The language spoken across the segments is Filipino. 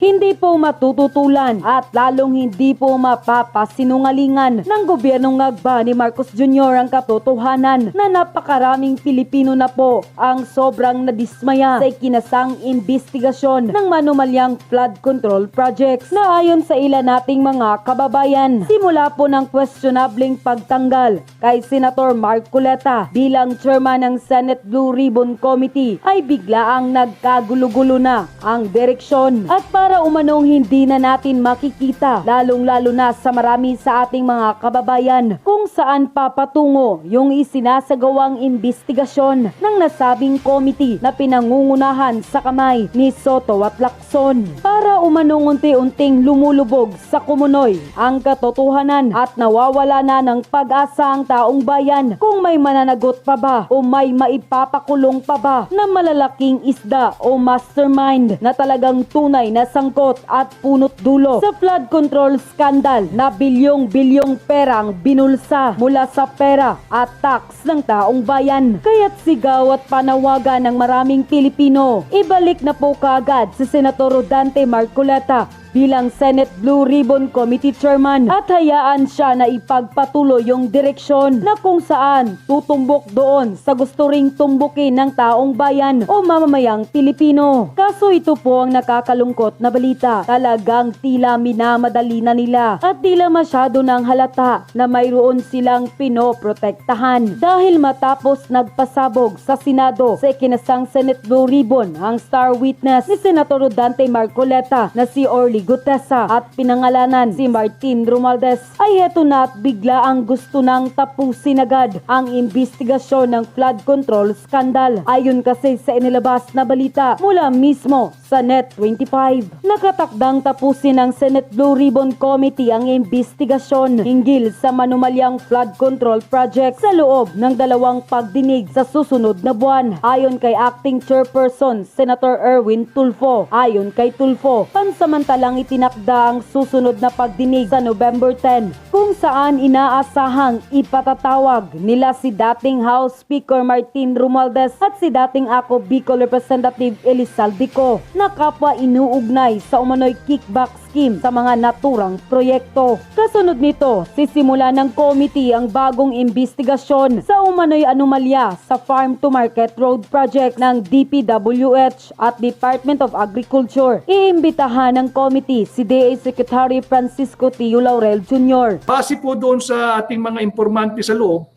Hindi po matututulan at lalong hindi po mapapasinungalingan ng gobyernong ngagba ni Marcos Jr. ang katotohanan na napakaraming Pilipino na po ang sobrang nadismaya sa ikinasang investigasyon ng manumalyang flood control projects na ayon sa ilan nating mga kababayan, simula po ng questionableng pagtanggal kay Senator Marcoleta bilang chairman ng Senate Blue Ribbon Committee ay biglaang nagkagulo-gulo na ang direksyon at para umanong hindi na natin makikita lalong-lalo na sa marami sa ating mga kababayan kung saan papatungo yung isinasagawang investigasyon ng nasabing committee na pinangungunahan sa kamay ni Soto at Lacson. Para umanong unti-unting lumulubog sa kumunoy ang katotohanan at nawawala na ng pag-asa ang taong bayan kung may mananagot pa ba o may maipapakulong pa ba na malalaking isda o mastermind na talagang tunay na sangkot at punot dulo sa flood control scandal na bilyong-bilyong perang binulsa mula sa pera at tax ng taong bayan. Kaya't sigaw at panawagan ng maraming Pilipino, ibalik na po kaagad si Senator Rodante Marcoleta bilang Senate Blue Ribbon Committee Chairman at hayaan siya na ipagpatuloy yung direksyon na kung saan tutumbok doon sa gusto ring tumbukin ng taong bayan o mamamayang Pilipino. Kaso ito po ang nakakalungkot na balita. Talagang tila minamadali na nila at tila masyado nang halata na mayroon silang pinoprotektahan dahil matapos nagpasabog sa Senado sa ikinasang Senate Blue Ribbon ang star witness ni Senator Rodante Marcoleta na si Orly Gutesa at pinangalanan si Martin Romualdez ay heto na at bigla ang gusto nang tapusin agad ang investigasyon ng flood control scandal. Ayon kasi sa inilabas na balita mula mismo sa Net25, nakatakdang tapusin ng Senate Blue Ribbon Committee ang investigasyon hinggil sa manumalyang flood control project sa loob ng 2 pagdinig sa susunod na buwan. Ayon kay Acting Chairperson Senator Erwin Tulfo, ayon kay Tulfo, pansamantalang itinakda ang susunod na pagdinig sa November 10 kung saan inaasahang ipatatawag nila si dating House Speaker Martin Romualdez at si dating Ako Bicol Representative Elizalde Co na kapwa inuugnay sa umano'y kickback scheme sa mga naturang proyekto. Kasunod nito, sisimula ng committee ang bagong investigasyon sa umano'y anomalya sa Farm to Market Road Project ng DPWH at Department of Agriculture. Iimbitahan ng committee si DA Secretary Francisco Tio Laurel Jr. Base po doon sa ating mga informante sa loob,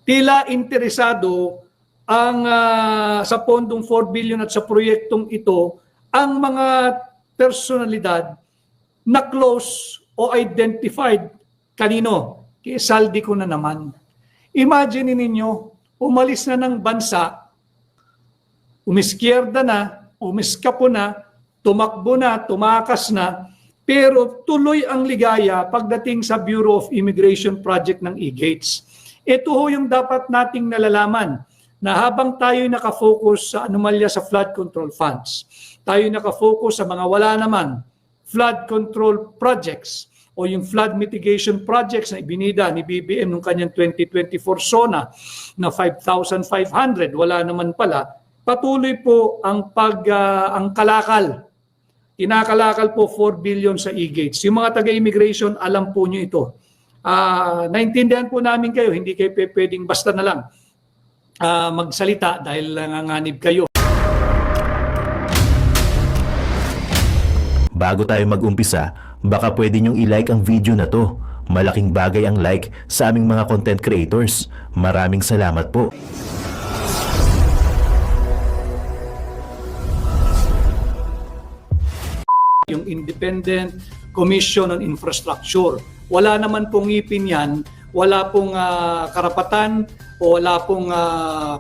tila interesado ang sa pondong 4 billion at sa proyektong ito ang mga personalidad na close o identified kanino? Kay Saldi ko na naman. Imagine ninyo, umalis na ng bansa, umiskierda na, umiskapo na, tumakbo na, tumakas na, pero tuloy ang ligaya pagdating sa Bureau of Immigration Project ng E-Gates. Ito ho yung dapat nating nalalaman na habang tayo nakafocus sa anomalya sa flood control funds, tayo nakafocus sa mga wala naman flood control projects o yung flood mitigation projects na ibinida ni BBM nung kanyang 2024 SONA na 5,500, wala naman pala, patuloy po ang ang kalakal. Kinakalakal po 4 billion sa E-Gates. Yung mga taga-immigration, alam po nyo ito. Naintindihan po namin kayo, hindi kayo pwedeng basta na lang magsalita dahil nanganganib kayo. Bago tayo mag-umpisa, baka pwede nyong i-like ang video na to. Malaking bagay ang like sa aming mga content creators. Maraming salamat po. Yung Independent Commission on Infrastructure. Wala naman pong ngipin yan, wala pong karapatan o wala pong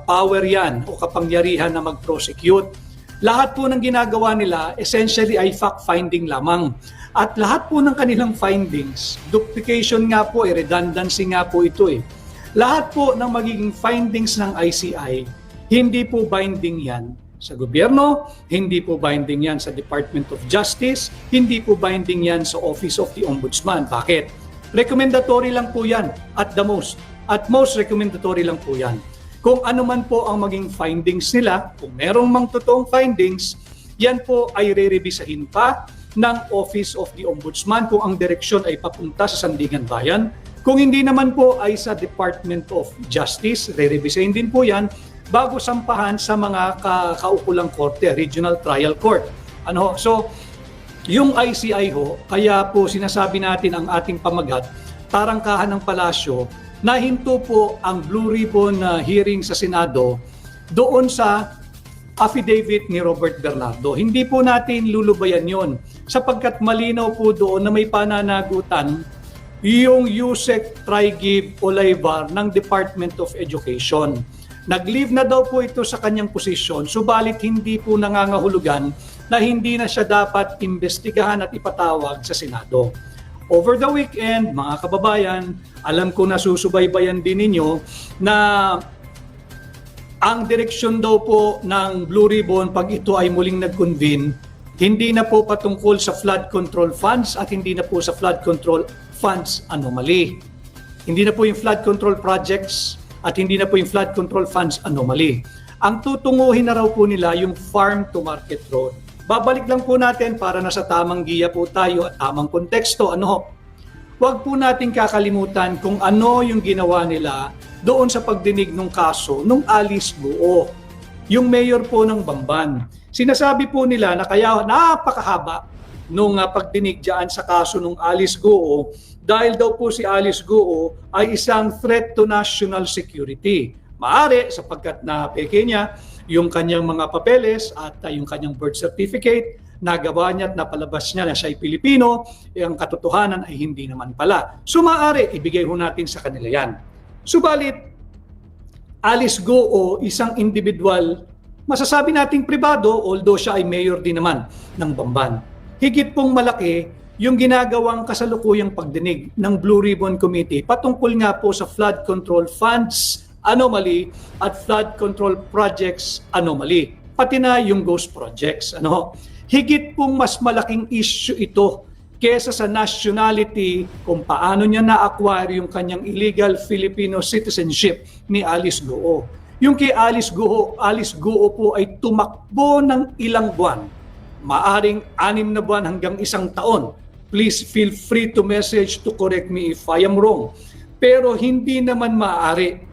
power yan o kapangyarihan na mag-prosecute. Lahat po ng ginagawa nila essentially ay fact-finding lamang. At lahat po ng kanilang findings, duplication nga po, redundancy nga po ito eh. Lahat po ng magiging findings ng ICI, hindi po binding yan sa gobyerno, hindi po binding yan sa Department of Justice, hindi po binding yan sa Office of the Ombudsman. Bakit? Recommendatory lang po yan at the most. At most recommendatory lang po yan. Kung ano man po ang maging findings nila, kung merong mang totoong findings, yan po ay re-revisahin pa ng Office of the Ombudsman kung ang direksyon ay papunta sa Sandigan Bayan. Kung hindi naman po ay sa Department of Justice, re-revisahin din po yan bago sampahan sa mga kaukulang korte, Regional Trial Court. So, yung ICI ho, kaya po sinasabi natin ang ating pamagat, tarangkahan ng palasyo, na hinto po ang Blue Ribbon hearing sa Senado doon sa affidavit ni Robert Bernardo. Hindi po natin lulubayan yon sapagkat malinaw po doon na may pananagutan yung Yusek Trigib Olaybar ng Department of Education. Nag-leave na daw po ito sa kanyang posisyon, subalit hindi po nangangahulugan na hindi na siya dapat imbestigahan at ipatawag sa Senado. Over the weekend, mga kababayan, alam ko na susubaybayan din ninyo na ang direksyon daw po ng Blue Ribbon pag ito ay muling nag-convene, hindi na po patungkol sa flood control funds at hindi na po sa flood control funds anomaly. Hindi na po yung flood control projects at hindi na po yung flood control funds anomaly. Ang tutunguhin na raw po nila yung farm to market road. Babalik lang po natin para nasa tamang giya po tayo at tamang konteksto. Huwag po natin kakalimutan kung ano yung ginawa nila doon sa pagdinig ng kaso nung Alice Guo, yung mayor po ng Bamban. Sinasabi po nila na kaya napakahaba nung pagdinig dyan sa kaso nung Alice Guo dahil daw po si Alice Guo ay isang threat to national security. Maaari sapagkat na peke niya yung kanyang mga papeles at yung kanyang birth certificate, nagawa niya at napalabas niya na siya ay Pilipino, ang katotohanan ay hindi naman pala. So maaari, ibigay ho natin sa kanila yan. Subalit, Alice Guo, isang individual, masasabi nating pribado, although siya ay mayor din naman ng Bamban. Higit pong malaki yung ginagawang kasalukuyang pagdinig ng Blue Ribbon Committee patungkol nga po sa flood control funds anomaly at flood control projects anomaly, pati na yung ghost projects. Higit pong mas malaking issue ito kesa sa nationality kung paano niya na-acquire yung kanyang illegal Filipino citizenship ni Alice Guo. Yung kay Alice Guo po ay tumakbo ng ilang buwan, maaring 6 na buwan hanggang 1 taon. Please feel free to message to correct me if I am wrong. Pero hindi naman maaari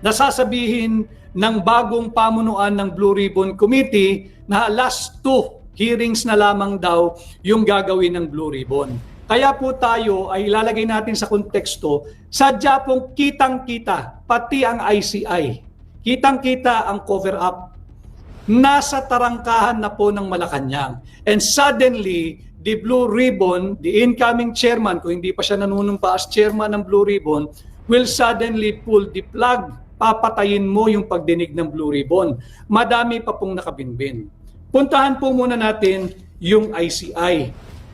nasasabihin ng bagong pamunuan ng Blue Ribbon Committee na last 2 hearings na lamang daw yung gagawin ng Blue Ribbon. Kaya po tayo ay ilalagay natin sa konteksto, sadya pong kitang-kita, pati ang ICI, kitang-kita ang cover-up. Nasa tarangkahan na po ng Malacanang. And suddenly, the Blue Ribbon, the incoming chairman, kung hindi pa siya nanunumpa as chairman ng Blue Ribbon, will suddenly pull the plug. Papatayin mo yung pagdinig ng Blue Ribbon. Madami pa pong nakabinbin. Puntahan po muna natin yung ICI.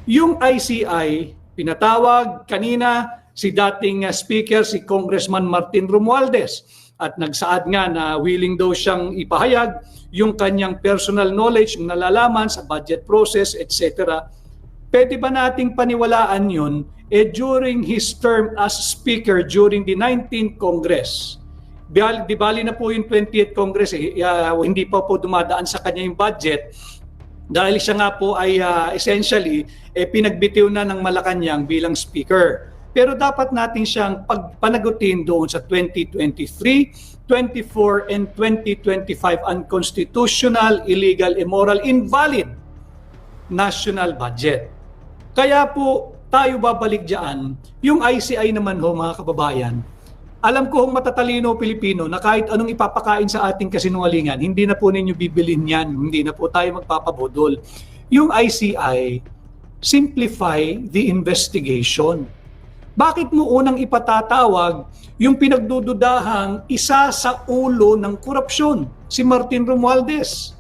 Yung ICI, pinatawag kanina si dating speaker, si Congressman Martin Romualdez. At nagsaad nga na willing daw siyang ipahayag yung kanyang personal knowledge, yung nalalaman sa budget process, etc. Pwede ba nating paniwalaan yun during his term as speaker during the 19th Congress? Di bali na po yung 20th Congress, hindi pa po dumadaan sa kanya yung budget dahil siya nga po ay essentially pinagbitiw na ng Malacanang bilang speaker. Pero dapat natin siyang panagutin doon sa 2023, 24, and 2025 unconstitutional, illegal, immoral, invalid national budget. Kaya po tayo babalik dyan, yung ICI naman ho mga kababayan, alam ko hong matatalino Pilipino na kahit anong ipapakain sa ating kasinungalingan, hindi na po ninyo bibilin yan, hindi na po tayo magpapabudol. Yung ICI, simplify the investigation. Bakit mo unang ipatatawag yung pinagdududahang isa sa ulo ng korupsyon, si Martin Romualdez?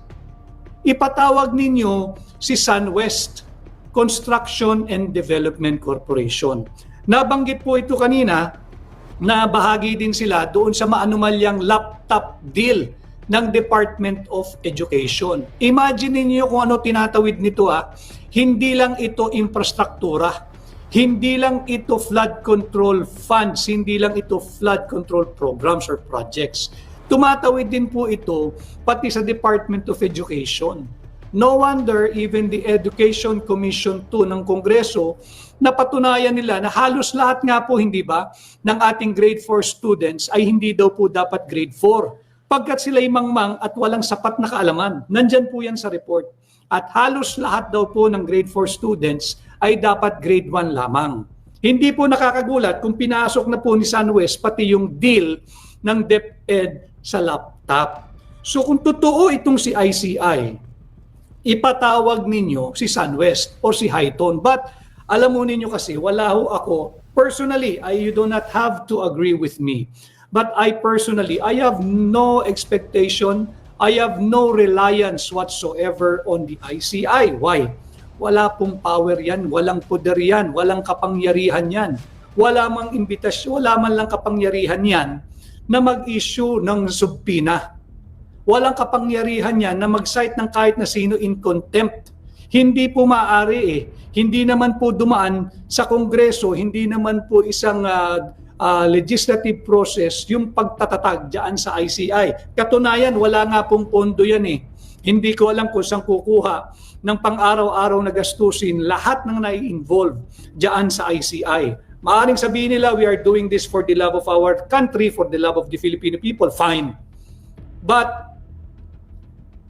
Ipatawag ninyo si SunWest Construction and Development Corporation. Nabanggit po ito kanina, na bahagi din sila doon sa maanumalyang laptop deal ng Department of Education. Imagine niyo kung ano tinatawid nito Hindi lang ito infrastruktura, hindi lang ito flood control funds, hindi lang ito flood control programs or projects. Tumatawid din po ito pati sa Department of Education. No wonder even the Education Commission 2 ng Kongreso, napatunayan nila na halos lahat nga po, hindi ba, ng ating grade 4 students ay hindi daw po dapat grade 4. Pagkat sila'y mangmang at walang sapat na kaalaman. Nandyan po yan sa report. At halos lahat daw po ng grade 4 students ay dapat grade 1 lamang. Hindi po nakakagulat kung pinasok na po ni SunWest pati yung deal ng DepEd sa laptop. So kung totoo itong si ICI, ipatawag ninyo si SunWest or si Highton. But alam mo ninyo kasi, wala ho ako. Personally, you do not have to agree with me. But I personally, I have no expectation, I have no reliance whatsoever on the ICI. Why? Wala pong power yan, walang poder yan, walang kapangyarihan yan. Wala mang imbitasyon, wala man lang kapangyarihan yan na mag-issue ng subpoena. Walang kapangyarihan yan na mag-cite ng kahit na sino in contempt. Hindi po maaari eh. Hindi naman po dumaan sa Kongreso, hindi naman po isang legislative process yung pagtatatag dyan sa ICI. Katunayan, wala nga pong pondo yan eh. Hindi ko alam kung saan kukuha ng pang-araw-araw na gastusin lahat ng nai-involve dyan sa ICI. Maaring sabihin nila, we are doing this for the love of our country, for the love of the Filipino people. Fine. But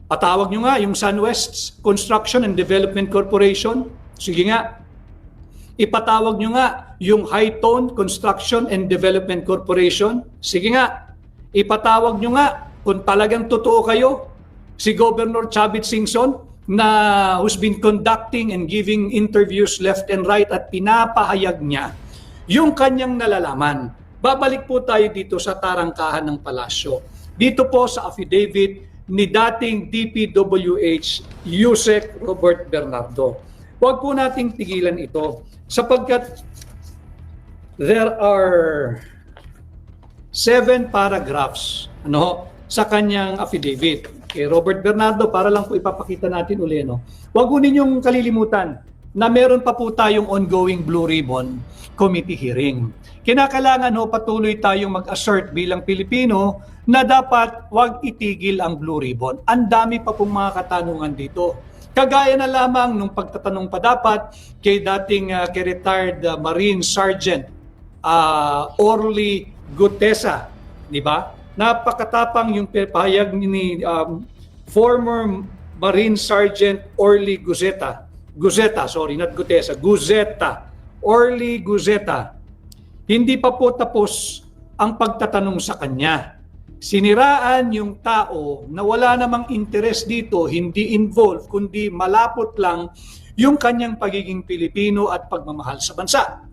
patawag nyo nga yung SunWest Construction and Development Corporation. Sige nga. Ipatawag nyo nga yung Highton Construction and Development Corporation. Sige nga. Ipatawag nyo nga kung talagang totoo kayo, si Governor Chavit Singson na who's been conducting and giving interviews left and right at pinapahayag niya yung kanyang nalalaman. Babalik po tayo dito sa tarangkahan ng palasyo. Dito po sa affidavit ni dating DPWH Yusek Robert Bernardo. Huwag po nating tigilan ito sapagkat there are 7 paragraphs sa kanyang affidavit. Kay Robert Bernardo, para lang po ipapakita natin uli. Huwag po ninyong kalilimutan na meron pa po tayong ongoing Blue Ribbon Committee hearing. Kinakailangan patuloy tayong mag-assert bilang Pilipino na dapat wag itigil ang Blue Ribbon. Ang dami pa pong mga katanungan dito. Kagaya na lamang nung pagtatanong pa dapat kay dating retired Marine Sergeant Orly Gutesa, di ba? Napakatapang yung pahayag ni former Marine Sergeant Orly Guzeta. Orly Guzeta. Hindi pa po tapos ang pagtatanong sa kanya. Siniraan yung tao na wala namang interest dito, hindi involved, kundi malapot lang yung kanyang pagiging Pilipino at pagmamahal sa bansa.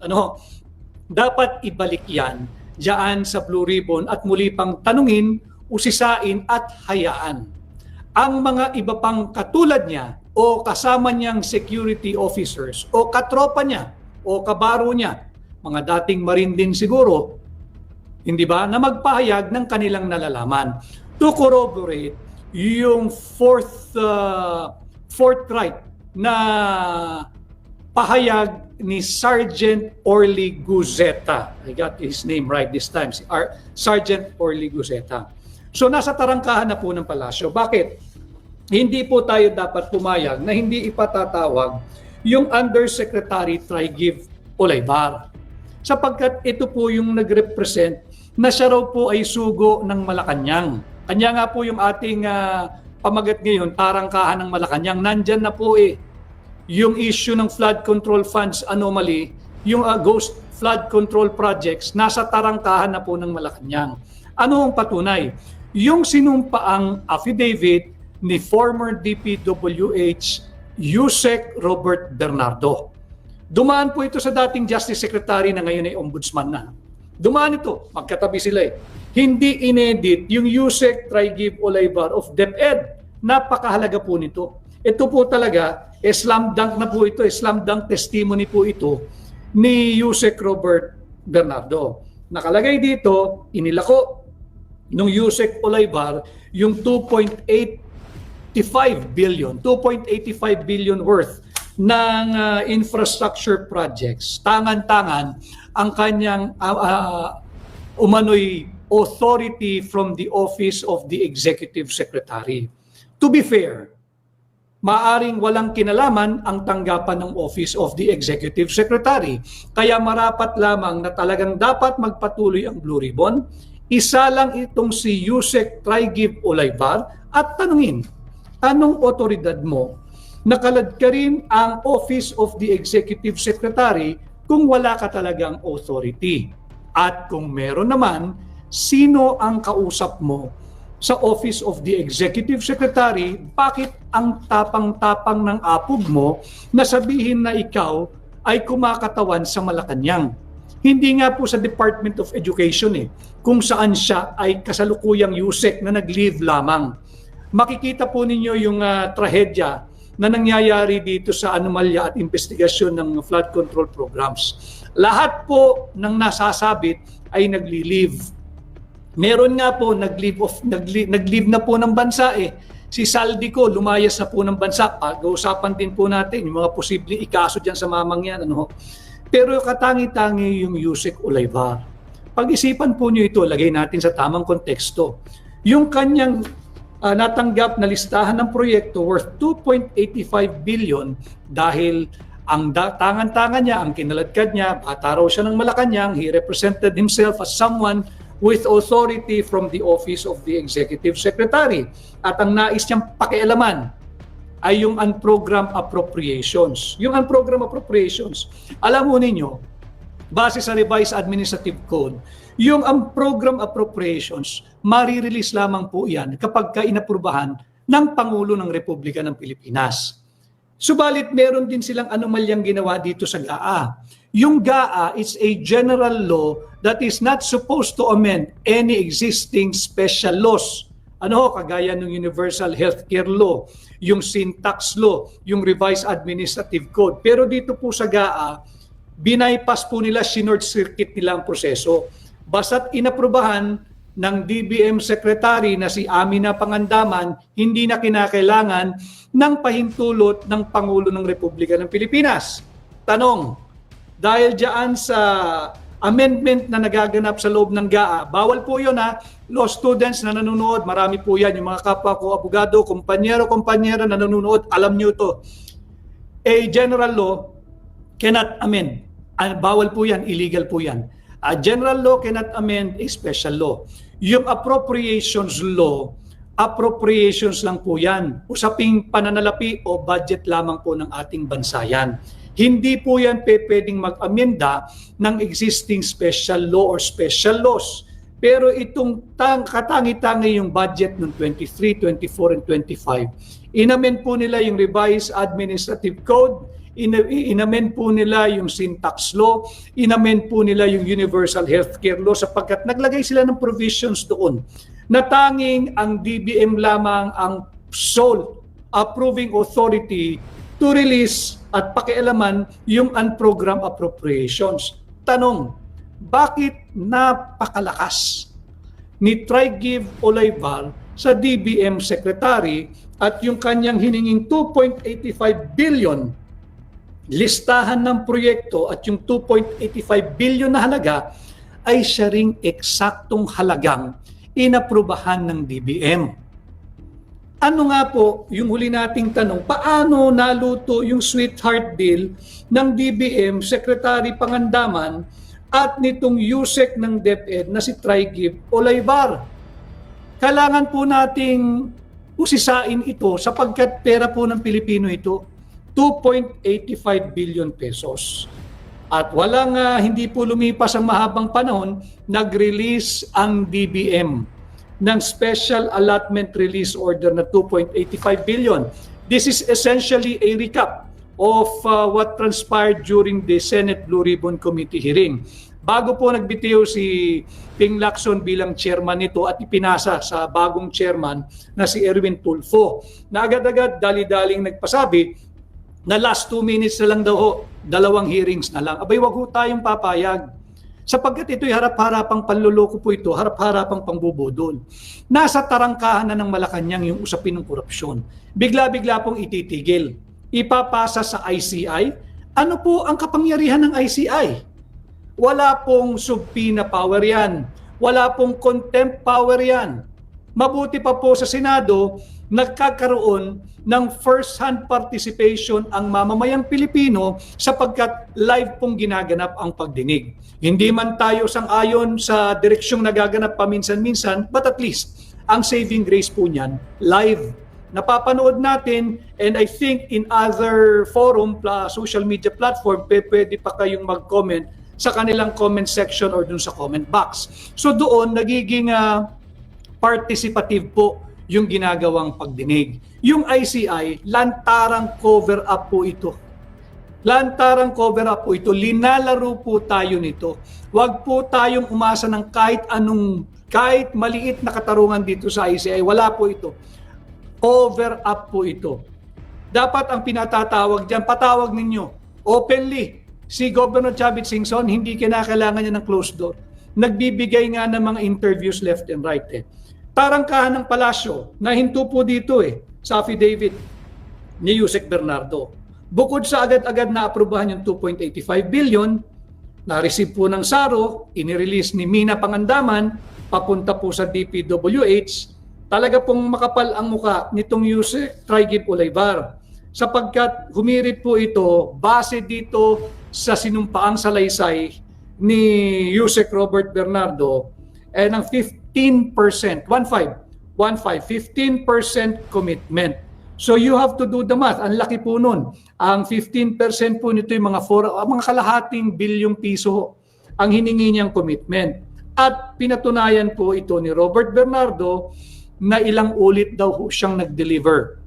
Dapat ibalik yan diyan sa Blue Ribbon at muli pang tanungin, usisain at hayaan. Ang mga iba pang katulad niya o kasama niyang security officers o katropa niya o kabaro niya, mga dating Marine din siguro, hindi ba, na magpahayag ng kanilang nalalaman to corroborate yung forthright na pahayag ni Sergeant Orly Guzeta. I got his name right this time, si Sergeant Orly Guzeta. So nasa tarangkahan na po ng palasyo. Bakit? Hindi po tayo dapat pumayag na hindi ipatatawag yung Undersecretary Trigiv Olaybar. Sapagkat ito po yung nag-represent na siya raw po ay sugo ng Malacanang. Kanya nga po yung ating pamagat ngayon, tarangkahan ng Malacanang. Nandyan na po yung issue ng flood control funds anomaly, yung ghost flood control projects, nasa tarangkahan na po ng Malacanang. Ano ang patunay? Yung sinumpaang affidavit ni former DPWH Yusek Robert Bernardo. Dumaan po ito sa dating Justice Secretary na ngayon ay Ombudsman na. Dumaan ito, magkatabi sila Hindi inedit yung Yusek Trigiv Olaybar of DepEd. Napakahalaga po nito. Ito po talaga, slam dunk na po ito, slam dunk testimony po ito ni Yusek Robert Bernardo. Nakalagay dito, inilako nung Yusek Olaybar yung 2.85 billion worth ng infrastructure projects. Tangan-tangan ang kanyang umano'y authority from the office of the Executive Secretary. To be fair, maaring walang kinalaman ang tanggapan ng Office of the Executive Secretary. Kaya marapat lamang na talagang dapat magpatuloy ang Blue Ribbon. Isa lang itong si Yusek Trigib Olaybar at tanungin, anong otoridad mo? Nakalad ka rin ang Office of the Executive Secretary kung wala ka talagang authority. At kung meron naman, sino ang kausap mo sa Office of the Executive Secretary? Bakit ang tapang-tapang ng apog mo na sabihin na ikaw ay kumakatawan sa Malacanang? Hindi nga po sa Department of Education kung saan siya ay kasalukuyang Yusek na nag-leave lamang. Makikita po ninyo yung trahedya na nangyayari dito sa anomalya at investigasyon ng flood control programs. Lahat po ng nasasabit ay nagli-leave. Meron nga po nag-leave na po ng bansa Si Saldico lumayas na po ng bansa. Pag-uusapan din po natin yung mga posibleng ikaso diyan sa mamang yan, Pero katangi-tangi yung Yusek Olaybar. Pag-isipan po niyo ito, lagay natin sa tamang konteksto. Yung kanyang natanggap na listahan ng proyekto worth 2.85 billion dahil ang tangan-tangan niya, ang kinaladkad niya, bata raw siya ng Malacanang, he represented himself as someone with authority from the Office of the Executive Secretary. At ang nais niyang pakialaman ay yung unprogrammed appropriations. Yung unprogrammed appropriations, alam mo ninyo, base sa Revised Administrative Code, yung unprogrammed appropriations, marirelease lamang po yan kapag inaprubahan ng Pangulo ng Republika ng Pilipinas. Subalit meron din silang anomalyang ginawa dito sa GAA. Yung GAA is a general law that is not supposed to amend any existing special laws. Kagaya ng Universal Healthcare Law, yung Sin Tax Law, yung Revised Administrative Code. Pero dito po sa GAA, binaypass po nila, sinord circuit nila ang proseso. Basta't inaprubahan ng DBM Secretary na si Amina Pangandaman, hindi na kinakailangan ng pahintulot ng Pangulo ng Republika ng Pilipinas. Tanong, dahil diyan sa amendment na nagaganap sa loob ng GAA, bawal po yun law students na nanonood, marami po yan, yung mga kapwa ko, abogado, kompanyero-kompanyera na nanonood, alam nyo to. A general law cannot amend. Bawal po yan, illegal po yan. A general law cannot amend a special law. Yung appropriations law, appropriations lang po yan. Usaping pananalapi o budget lamang po ng ating bansa yan. Hindi po yan pwedeng mag-amenda ng existing special law or special laws. Pero itong katangi-tangi yung budget ng 23, 24, and 25, inamend po nila yung Revised Administrative Code, inamend po nila yung Sin Tax Law, inamend po nila yung Universal Healthcare Law sapagkat naglagay sila ng provisions doon na tanging ang DBM lamang ang sole approving authority to release at pakialaman yung unprogrammed appropriations. Tanong, bakit napakalakas ni Trigib Olaybar sa DBM Secretary at yung kanyang hininging 2.85 billion listahan ng proyekto at yung 2.85 billion na halaga ay siya ring eksaktong halagang inaprubahan ng DBM. Ano nga po yung huli nating tanong, paano naluto yung sweetheart deal ng DBM Secretary Pangandaman at nitong Yusek ng DepEd na si Trigib Olaybar? Kailangan po nating usisain ito sapagkat pera po ng Pilipino ito. 2.85 billion pesos. At hindi po lumipas ang mahabang panahon, nag-release ang DBM ng Special Allotment Release Order na 2.85 billion. This is essentially a recap of what transpired during the Senate Blue Ribbon Committee hearing. Bago po nagbitiw si Ping Lacson bilang chairman nito at ipinasa sa bagong chairman na si Erwin Tulfo, na agad-agad dali-daling nagpasabi na last 2 minutes na lang daw, 2 hearings na lang. Abay, wag ho tayong papayag. Sapagkat ito'y harap-harapang panluloko po ito, harap-harapang pangbubudol. Nasa tarangkahan na ng Malacanang yung usapin ng korupsyon. Bigla-bigla pong ititigil. Ipapasa sa ICI. Ano po ang kapangyarihan ng ICI? Wala pong subpoena power yan. Wala pong contempt power yan. Mabuti pa po sa Senado, nagkakaroon ng first-hand participation ang mamamayang Pilipino sapagkat live pong ginaganap ang pagdinig. Hindi man tayo sang-ayon sa direksyong nagaganap paminsan-minsan, but at least ang saving grace po niyan, live. Napapanood natin, and I think in other forum, social media platform, pwede pa kayong mag-comment sa kanilang comment section or dun sa comment box. So doon, nagiging participative po yung ginagawang pagdinig. Yung ICI, lantarang cover up po ito. Lantarang cover up po ito. Linalaro po tayo nito. Huwag po tayong umasa ng kahit maliit na katarungan dito sa ICI. Wala po ito. Cover up po ito. Dapat ang pinatatawag dyan, patawag ninyo openly. Si Governor Chavit Singson, hindi kinakailangan niya ng closed door. Nagbibigay nga ng mga interviews left and right. Tarangkahan ng palasyo, nahinto po dito sa affidavit ni Yusek Bernardo. Bukod sa agad-agad na aprubahan yung 2.85 billion, na-receive po ng SARO, inirelease ni Mina Pangandaman, papunta po sa DPWH, talaga pong makapal ang muka nitong Yusek Trigib Olaybar. Sapagkat humirit po ito base dito sa sinumpaang salaysay ni Yusek Robert Bernardo ng 15%, 15% commitment. So you have to do the math. Ang laki po nun. Ang 15% po nito yung mga kalahating bilyong piso ang hiningi niyang commitment. At pinatunayan po ito ni Robert Bernardo na ilang ulit daw siyang nag-deliver.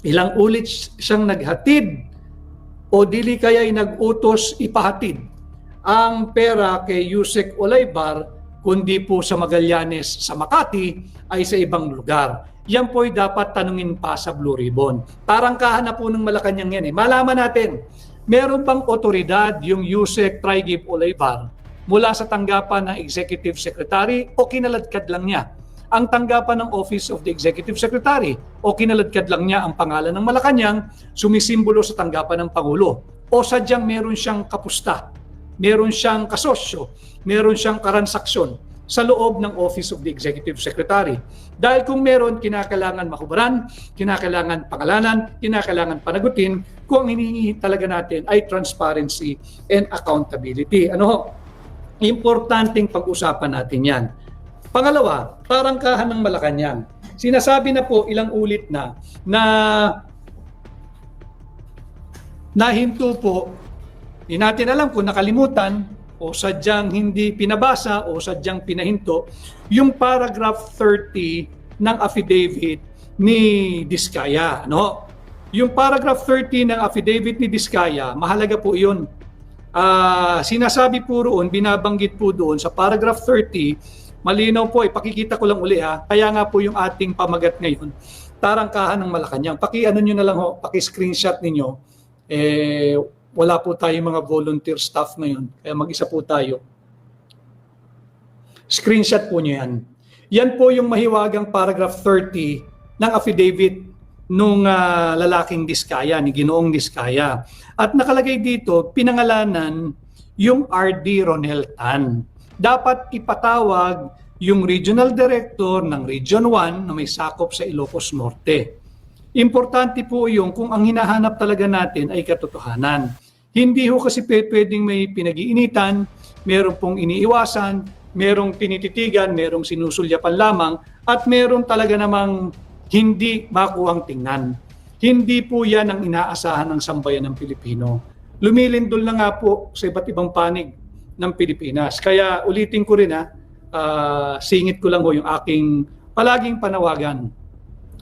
Ilang ulit siyang naghatid o dili kaya'y nag-utos ipahatid ang pera kay Yusek Olaybar, kundi po sa Magallanes sa Makati ay sa ibang lugar. Yan po'y dapat tanungin pa sa Blue Ribbon. Tarangkahan na po ng Malacanang yan. Malaman natin, meron bang otoridad yung Yusek Trigib Olaybar mula sa tanggapan ng Executive Secretary o kinaladkad lang niya ang tanggapan ng Office of the Executive Secretary o kinaladkad lang niya ang pangalan ng Malacanang sumisimbolo sa tanggapan ng Pangulo o sadyang meron siyang kapusta, meron siyang kasosyo, meron siyang karansaksyon sa loob ng Office of the Executive Secretary. Dahil kung meron, kinakailangan makubaran, kinakailangan pangalanan, kinakailangan panagutin kung ang hinihingi talaga natin ay transparency and accountability. Importanteng pag-usapan natin yan. Pangalawa, tarangkahan ng Malacanang. Sinasabi na po ilang ulit na nahinto po, hindi natin alam kung nakalimutan o sadyang hindi pinabasa o sadyang pinahinto yung paragraph 30 ng affidavit ni Diskaya. Yung paragraph 30 ng affidavit ni Diskaya, mahalaga po yun. Sinasabi po roon, binabanggit po doon sa paragraph 30, malinaw po, ipakikita ko lang uli kaya nga po yung ating pamagat ngayon, tarangkahan ng Malacanang. Paki-ano nyo na lang paki-screenshot ninyo. Wala po tayong mga volunteer staff ngayon, kaya mag-isa po tayo. Screenshot po nyo yan. Yan po yung mahiwagang paragraph 30 ng affidavit nung lalaking Diskaya, ni Ginoong Diskaya. At nakalagay dito, pinangalanan yung RD Ronel Tan. Dapat ipatawag yung Regional Director ng Region 1 na may sakop sa Ilocos Norte. Importante po yung kung ang hinahanap talaga natin ay katotohanan. Hindi ho kasi pwedeng may pinag-iinitan, meron pong iniiwasan, merong tinititigan, merong sinusulyapan lamang, at meron talaga namang hindi makuhang tingnan. Hindi po yan ang inaasahan ng sambayan ng Pilipino. Lumilindol na nga po sa iba't ibang panig ng Pilipinas. Kaya ulitin ko rin singit ko lang yung aking palaging panawagan.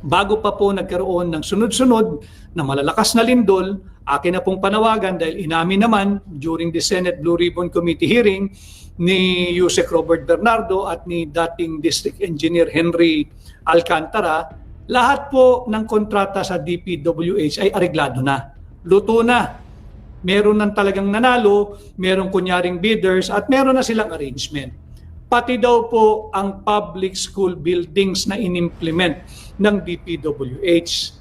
Bago pa po nagkaroon ng sunod-sunod na malalakas na lindol, akin na pong panawagan dahil inamin naman during the Senate Blue Ribbon Committee hearing ni Yusek Robert Bernardo at ni dating District Engineer Henry Alcantara, lahat po ng kontrata sa DPWH ay areglado na. Luto na. Meron nang talagang nanalo, merong kunyaring bidders, at meron na silang arrangement. Pati daw po ang public school buildings na inimplement ng DPWH.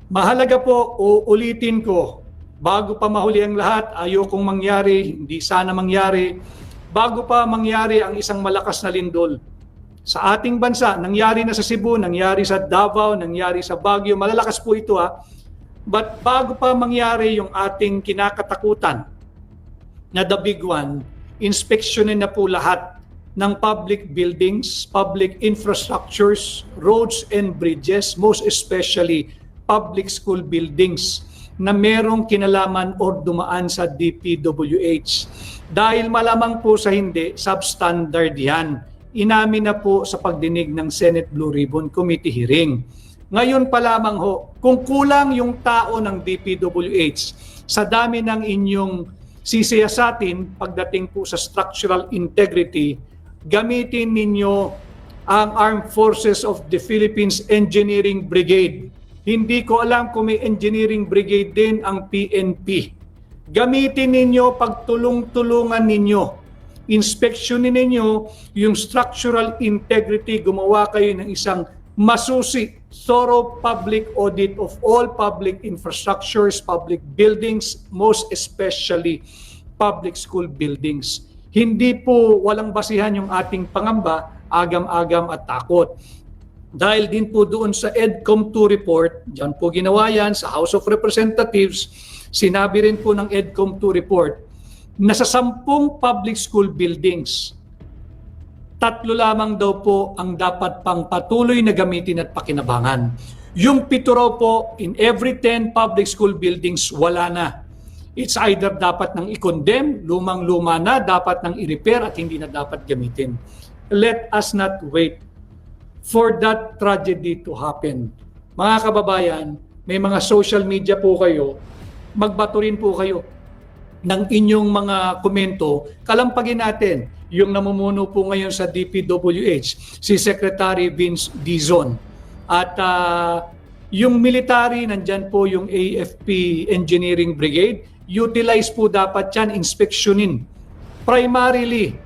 Mahalaga po, uulitin ko, bago pa mahuli ang lahat, ayokong mangyari, hindi sana mangyari, bago pa mangyari ang isang malakas na lindol, sa ating bansa, nangyari na sa Cebu, nangyari sa Davao, nangyari sa Baguio, malalakas po ito But bago pa mangyari yung ating kinakatakutan na the big one, inspeksyonin na po lahat ng public buildings, public infrastructures, roads and bridges, most especially public school buildings na merong kinalaman o dumaan sa DPWH. Dahil malamang po sa hindi, substandard yan. Inamin na po sa pagdinig ng Senate Blue Ribbon Committee hearing. Ngayon pa lamang kung kulang yung tao ng DPWH sa dami ng inyong sisiyasatin pagdating po sa structural integrity, gamitin ninyo ang Armed Forces of the Philippines Engineering Brigade. Hindi ko alam kung may engineering brigade din ang PNP. Gamitin ninyo, pagtulong-tulungan ninyo. Inspeksyonin ninyo yung structural integrity. Gumawa kayo ng isang masusi, thorough public audit of all public infrastructures, public buildings, most especially public school buildings. Hindi po walang basihan yung ating pangamba, agam-agam at takot. Dahil din po doon sa EDCOM2 report, dyan po ginawa yan sa House of Representatives, sinabi rin po ng EDCOM2 report na sa 10 public school buildings, 3 lamang daw po ang dapat pang patuloy na gamitin at pakinabangan. Yung 7 raw po, in every 10 public school buildings, wala na. It's either dapat nang i-condemn, lumang-luma na, dapat nang i-repair at hindi na dapat gamitin. Let us not wait for that tragedy to happen. Mga kababayan, may mga social media po kayo, magbato rin po kayo ng inyong mga komento. Kalampagin natin yung namumuno po ngayon sa DPWH, si Secretary Vince Dizon. At yung military, nandyan po yung AFP Engineering Brigade, utilize po dapat yan, inspeksyonin. Primarily,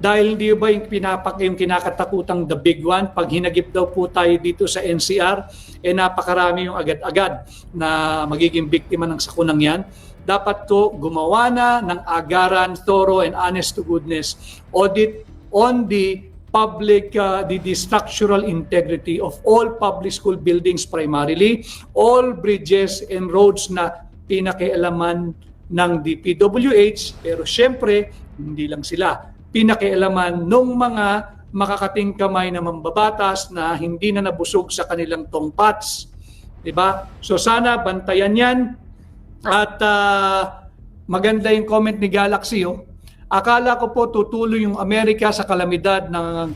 dahil hindi ba yung kinakatakutang the big one, pag hinagip daw po tayo dito sa NCR, napakarami yung agad-agad na magiging biktima ng sakunang yan. Dapat to gumawa na ng agaran, thorough and honest to goodness audit on the public, the structural integrity of all public school buildings primarily, all bridges and roads na pinakialaman ng DPWH, pero syempre, hindi lang sila, pinakialaman ng mga makakating kamay na mambabatas na hindi na nabusog sa kanilang tongpats. Diba? So sana bantayan yan. At maganda yung comment ni Galaxy. Akala ko po tutuloy yung Amerika sa kalamidad na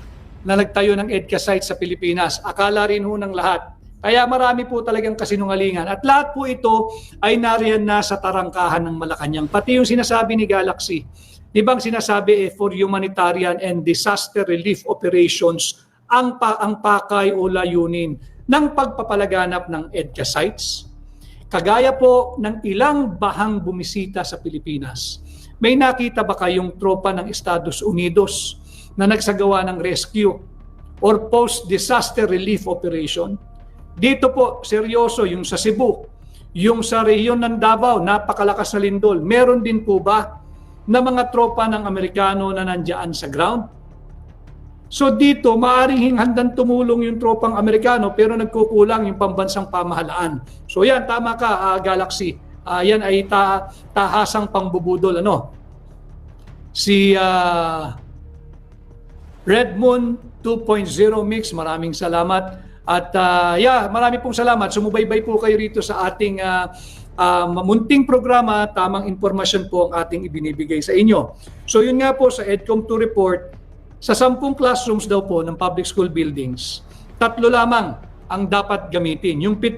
nagtayo ng EDCA site sa Pilipinas. Akala rin ng lahat. Kaya marami po talagang kasinungalingan. At lahat po ito ay nariyan na sa tarangkahan ng Malacanang. Pati yung sinasabi ni Galaxy. Di bang sinasabi for humanitarian and disaster relief operations ang pakay o layunin ng pagpapalaganap ng EDCA sites? Kagaya po ng ilang bahang bumisita sa Pilipinas. May nakita ba kayong tropa ng Estados Unidos na nagsagawa ng rescue or post-disaster relief operation? Dito po, seryoso, yung sa Cebu, yung sa rehiyon ng Davao, napakalakas na lindol. Meron din po ba na mga tropa ng Amerikano na nandiyan sa ground? So dito, maaaring handang tumulong yung tropang Amerikano pero nagkukulang yung pambansang pamahalaan. So yan, tama ka, Galaxy. Yan ay tahasang pangbubudol. Si Redmond 2.0 Mix, maraming salamat. At marami pong salamat. Sumubaybay po kayo rito sa ating munting programa. Tamang impormasyon po ang ating ibinibigay sa inyo. So yun nga po sa EDCOM2 report, sa 10 classrooms daw po ng public school buildings, 3 lamang ang dapat gamitin. Yung 7,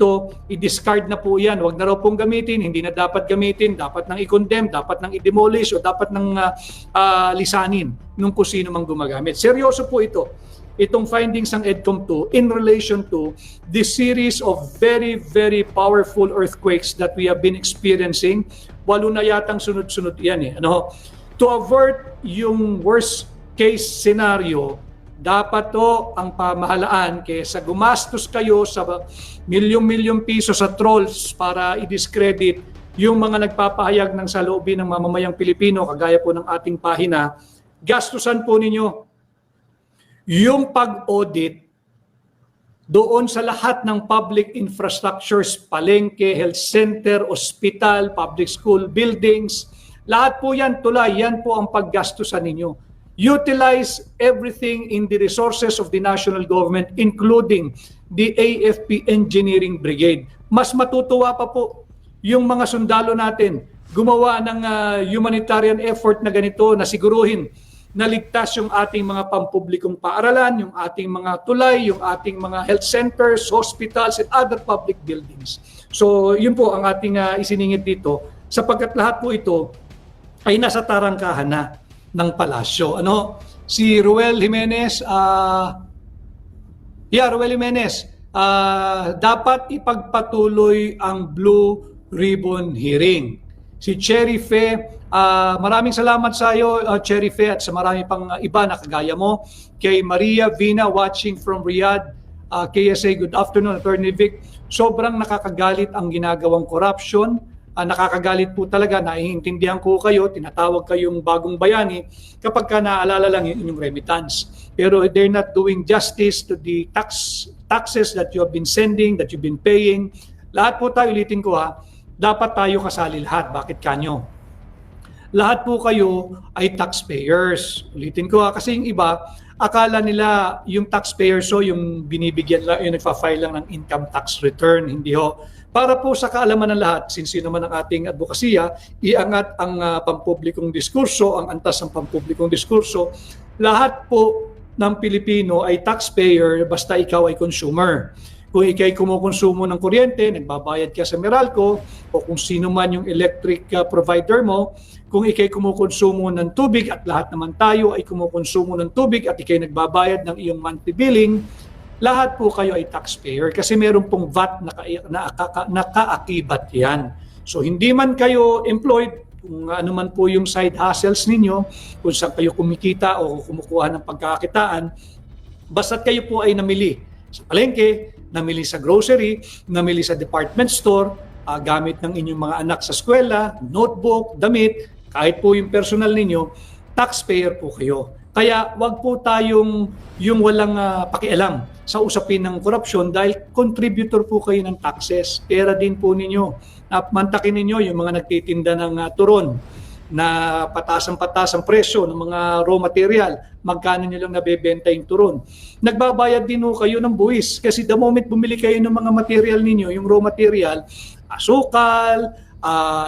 i-discard na po yan. Huwag na raw pong gamitin, hindi na dapat gamitin, dapat nang i-condemn, dapat nang i-demolish, o dapat nang lisanin nung kung sino mang gumagamit. Seryoso po ito. Itong findings ng EDCOM2 in relation to this series of very, very powerful earthquakes that we have been experiencing. 8 na yatang sunod-sunod yan. To avert yung worst case scenario, dapat to ang pamahalaan kaysa gumastos kayo sa milyong-milyong piso sa trolls para i-discredit yung mga nagpapahayag ng saloobin ng mamamayang Pilipino, kagaya po ng ating pahina. Gastusan po ninyo yung pag-audit doon sa lahat ng public infrastructures, palengke, health center, ospital, public school buildings, lahat po yan, tulay, yan po ang paggastusan ninyo. Utilize everything in the resources of the national government, including the AFP Engineering Brigade. Mas matutuwa pa po yung mga sundalo natin gumawa ng humanitarian effort na ganito na siguruhin na ligtas yung ating mga pampublikong paaralan, yung ating mga tulay, yung ating mga health centers, hospitals, and other public buildings. So yun po ang ating isiningit dito sapagkat lahat po ito ay nasa tarangkahan na ng palasyo. Ano? Si Ruel Jimenez, Ruel Jimenez, dapat ipagpatuloy ang Blue Ribbon Hearing. Si Cherry Fe, maraming salamat sa iyo, Cherry Fe, at sa marami pang iba na kagaya mo. Kay Maria Vina watching from Riyadh, KSA, good afternoon, Attorney Vic. Sobrang nakakagalit ang ginagawang corruption. Nakakagalit po talaga, naiintindihan ko kayo, tinatawag kayong bagong bayani kapag ka naalala lang yung inyong remittance. Pero they're not doing justice to the taxes that you have been sending, that you've been paying. Lahat po tayo, ulitin ko dapat tayo kasali lahat. Bakit kanyo? Lahat po kayo ay taxpayers. Ulitin ko kasi yung iba, akala nila yung taxpayers yung binibigyan lang, yung nagfa-file lang ng income tax return. Hindi ho. Para po sa kaalaman ng lahat, since naman ang ating advokasya, iangat ang pampublikong diskurso, ang antas ng pampublikong diskurso, lahat po ng Pilipino ay taxpayer basta ikaw ay consumer. Kung ikay kumukonsumo ng kuryente, nagbabayad ka sa Meralco, o kung sino man yung electric provider mo, kung ikay kumukonsumo ng tubig at lahat naman tayo ay kumukonsumo ng tubig at ikay nagbabayad ng iyong monthly billing, lahat po kayo ay taxpayer kasi meron pong VAT na nakaakibat yan. So hindi man kayo employed, kung ano man po yung side hustles ninyo, kung saan kayo kumikita o kumukuha ng pagkakitaan, basta't kayo po ay namili sa palengke, namili sa grocery, namili sa department store, gamit ng inyong mga anak sa eskwela, notebook, damit, kahit po yung personal ninyo, taxpayer po kayo. Kaya wag po tayong yung walang pakialam sa usapin ng korupsyon dahil contributor po kayo ng taxes. Pera din po ninyo. Mantakin ninyo yung mga nagtitinda ng turon na patas ang presyo ng mga raw material, magkano nyo lang nabebenta yung turon. Nagbabayad din ho kayo ng buwis kasi the moment bumili kayo ng mga material ninyo, yung raw material, asukal,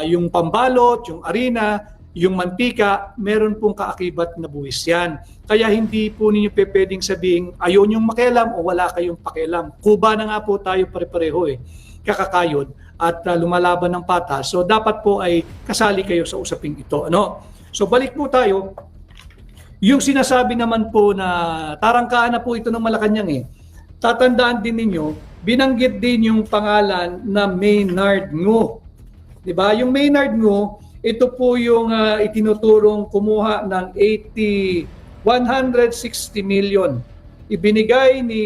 yung pambalot, yung harina, yung mantika, meron pong kaakibat na buwis yan. Kaya hindi po ninyo pwedeng sabihin, ayaw nyong makialam o wala kayong pakialam. Kuba na nga po tayo pare-pareho kakakayod at lumalaban ng patas. So dapat po ay kasali kayo sa usaping ito. Ano? So balik po tayo. Yung sinasabi naman po na tarangkaan na po ito ng Malacanang tatandaan din ninyo, binanggit din yung pangalan na Maynard Ngo. Diba? Yung Maynard Ngo, ito po yung itinuturong kumuha ng 160 million. Ibinigay ni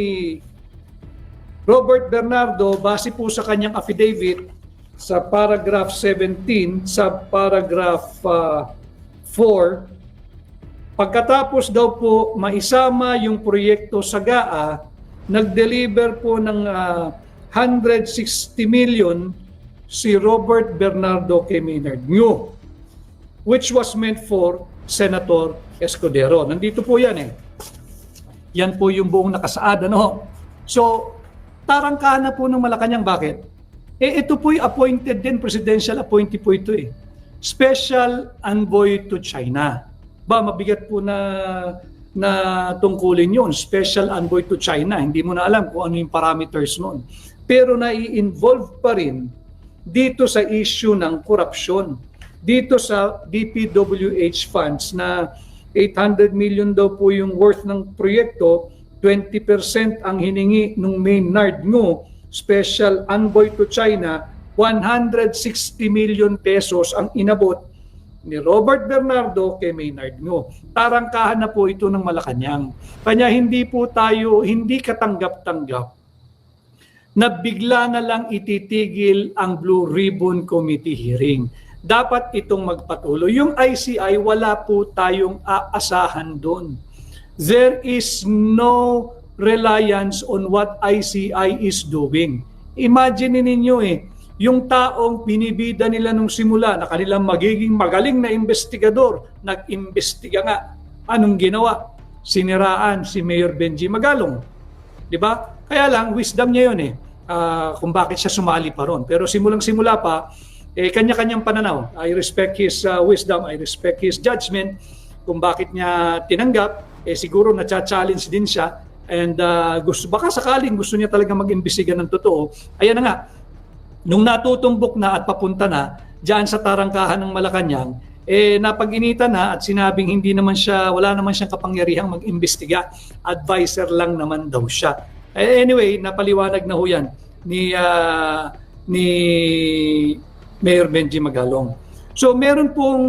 Robert Bernardo base po sa kanyang affidavit sa paragraph 17, sa paragraph 4. Pagkatapos daw po maisama yung proyekto sa GAA, nag-deliver po ng 160 million si Robert Bernardo kay Maynard Ngo, which was meant for Senator Escudero. Nandito po yan Yan po yung buong nakasaad. So, tarangkahan na po ng Malacanang. Bakit? Ito po'y appointed din, presidential appointee po ito Special Envoy to China. Mabigat po na tungkulin yun. Special Envoy to China. Hindi mo na alam kung ano yung parameters noon. Pero nai-involve pa rin dito sa issue ng korupsyon. Dito sa DPWH funds na 800 million daw po yung worth ng proyekto, 20% ang hiningi ng Maynard Ngo, Special Envoy to China, 160 million pesos ang inabot ni Robert Bernardo kay Maynard Ngo. Tarangkahan na po ito ng Malacanang. Kanya hindi katanggap-tanggap na bigla na lang ititigil ang Blue Ribbon Committee hearing. Dapat itong magpatuloy. Yung ICI, wala po tayong aasahan doon. There is no reliance on what ICI is doing. Imagine ninyo yung taong binibida nila nung simula na kanilang magiging magaling na investigador, nag-imbestiga nga. Anong ginawa? Siniraan si Mayor Benji Magalong. Di ba? Kaya lang, wisdom niya yun kung bakit siya sumali pa ron. Pero simulang-simula pa, kanya-kanyang pananaw. I respect his wisdom, I respect his judgment. Kung bakit niya tinanggap, siguro na-challenge din siya. And baka sakaling gusto niya talaga mag-imbestiga ng totoo. Ayan na nga, nung natutumbok na at papunta na diyan sa tarangkahan ng Malacanang, napag-initan na at sinabing wala naman siyang kapangyarihang mag-imbestiga. Advisor lang naman daw siya. Anyway, napaliwanag na ho yan ni Mayor Benji Magalong. So meron pong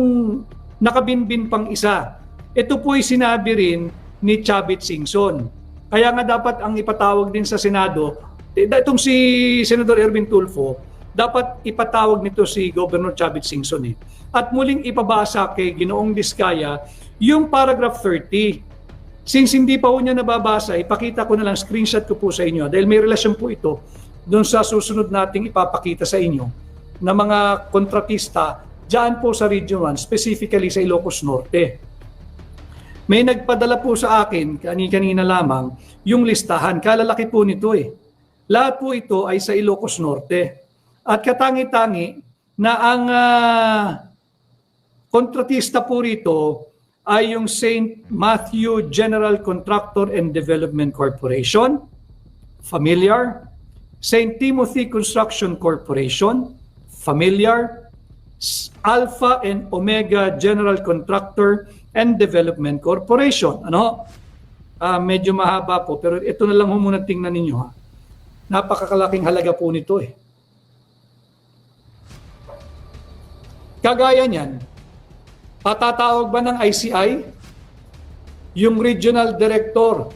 nakabinbin pang isa. Ito po'y sinabi rin ni Chavit Singson. Kaya nga dapat ang ipatawag din sa Senado, itong si Senador Erwin Tulfo, dapat ipatawag nito si Governor Chavit Singson. At muling ipabasa kay Ginoong Diskaya yung paragraph 30. Since hindi pa po niya nababasa, ipakita ko na lang, screenshot ko po sa inyo dahil may relasyon po ito doon sa susunod nating ipapakita sa inyo na mga kontratista dyan po sa Region 1, specifically sa Ilocos Norte. May nagpadala po sa akin, kanina lamang, yung listahan. Kalalaki po nito Lahat po ito ay sa Ilocos Norte. At katangi-tangi na ang kontratista po rito ay yung St. Matthew General Contractor and Development Corporation, familiar. St. Timothy Construction Corporation, familiar. Alpha and Omega General Contractor and Development Corporation. Medyo mahaba po, pero ito na lang muna tingnan ninyo. Napakakalaking halaga po nito Kagaya niyan, patatawag ba ng ICI yung Regional Director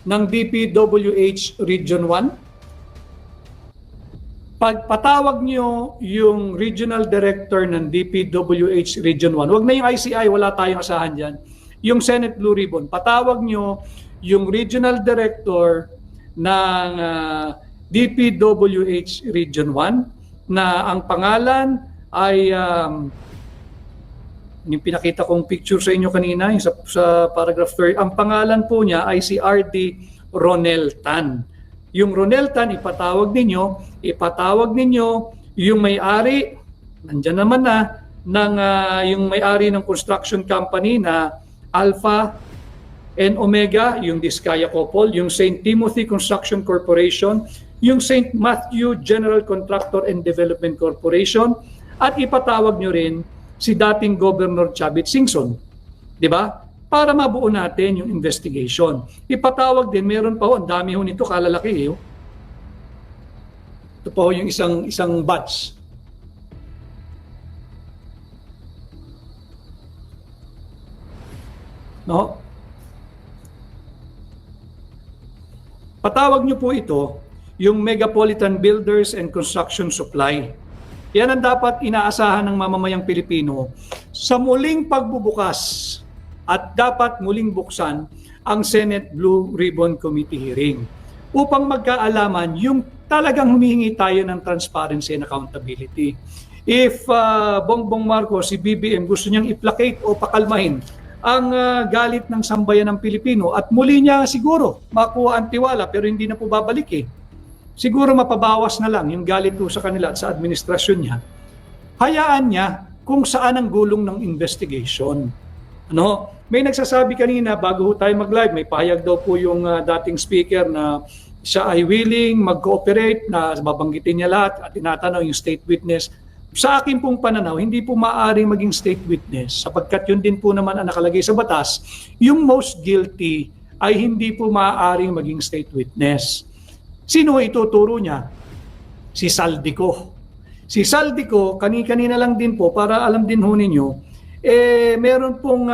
ng DPWH Region 1? Pagpatawag nyo yung Regional Director ng DPWH Region 1, wag na yung ICI, wala tayong asahan dyan. Yung Senate Blue Ribbon, patawag nyo yung Regional Director ng DPWH Region 1 na ang pangalan ay yung pinakita kong picture sa inyo kanina yung sa paragraph 3, ang pangalan po niya ay si RD Ronel Tan. Yung Ronel Tan, ipatawag ninyo yung may-ari, nandyan naman yung may-ari ng construction company na Alpha and Omega, yung Diskaya Couple, yung St. Timothy Construction Corporation, yung St. Matthew General Contractor and Development Corporation, at ipatawag nyo rin si dating Governor Chavit Singson. Di ba? Para mabuo natin yung investigation. Ipatawag din, meron pa ang dami nito, kalalaki Ito pa yung isang batch. No? Patawag nyo po ito, yung Megapolitan Builders and Construction Supply. Yan ang dapat inaasahan ng mamamayang Pilipino sa muling pagbubukas at dapat muling buksan ang Senate Blue Ribbon Committee hearing upang magkaalaman yung talagang humihingi tayo ng transparency and accountability. If Bongbong Marcos, si BBM, gusto niyang i-placate o pakalmahin ang galit ng sambayan ng Pilipino at muli niya siguro makuha ang tiwala pero hindi na po babalik siguro mapabawas na lang yung galit po sa kanila at sa administrasyon niya. Hayaan niya kung saan ang gulong ng investigation. May nagsasabi kanina bago tayo mag-live, may pahayag daw po yung dating speaker na siya ay willing mag-cooperate, na babanggitin niya lahat at tinatanong yung state witness. Sa akin pong pananaw, hindi po maaaring maging state witness sapagkat yun din po naman ang nakalagay sa batas. Yung most guilty ay hindi po maaaring maging state witness. Sino ituturo niya? Si Saldico. Si Saldico, kanina lang din po, para alam din ho ninyo, meron pong